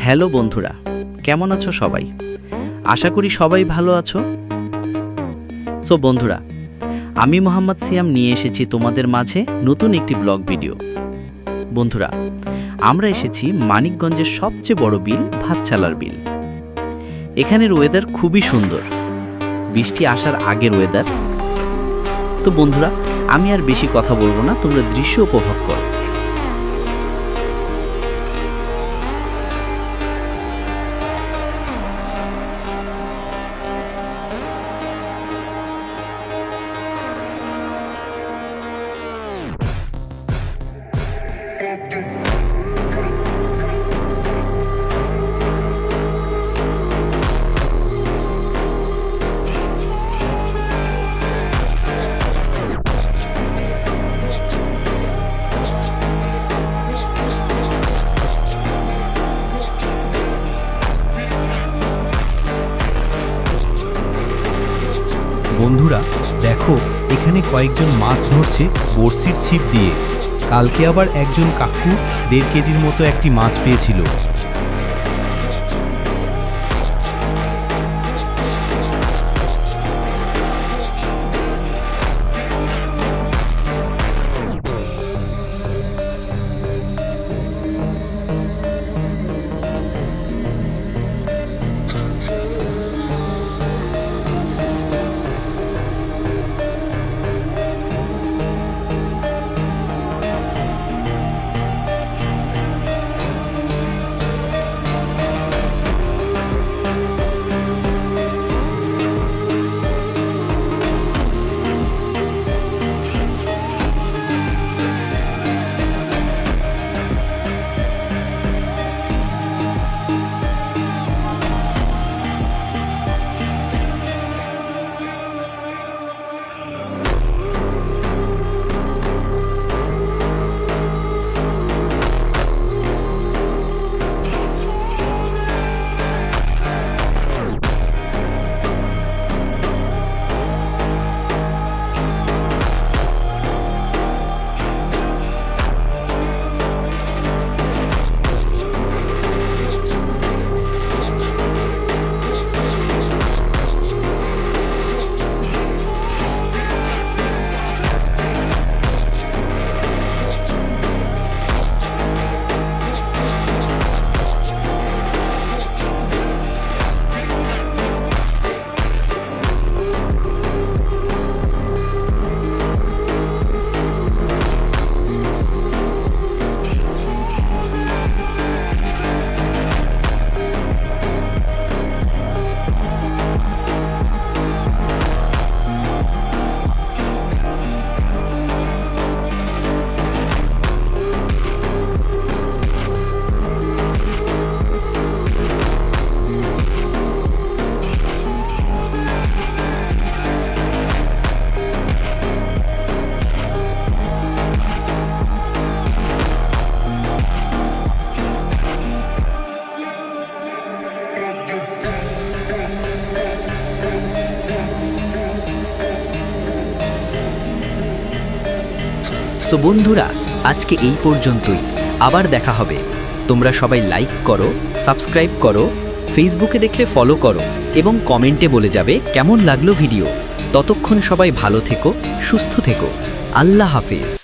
Hello বন্ধুরা, কেমন আছো সবাই? আশা করি সবাই ভালো আছো। সো বন্ধুরা, আমি মোহাম্মদ সিয়াম নিয়ে এসেছি তোমাদের মাঝে নতুন একটি ব্লগ ভিডিও। বন্ধুরা, আমরা এসেছি মানিকগঞ্জের সবচেয়ে বড় বিল ভাতছালার বিল। এখানের ওয়েদার খুবই সুন্দর, বৃষ্টি আসার আগের ওয়েদার। তো বন্ধুরা, আমি আর বেশি কথা বলবো না, তোমরা দৃশ্য উপভোগ করো। বন্ধুরা দেখো, এখানে কয়েকজন মাছ ধরছে বড়শির ছিপ দিয়ে। কালকে আবার একজন কাকু 1.5 কেজির মতো একটি মাছ পেয়েছিল। সো বন্ধুরা, আজকে এই পর্যন্তই। আবার দেখা হবে। তোমরা সবাই লাইক করো, সাবস্ক্রাইব করো, ফেসবুকে দেখলে ফলো করো এবং কমেন্টে বলে যাবে কেমন লাগলো ভিডিও। ততক্ষণ সবাই ভালো থেকো, সুস্থ থেকো। আল্লাহ হাফেজ।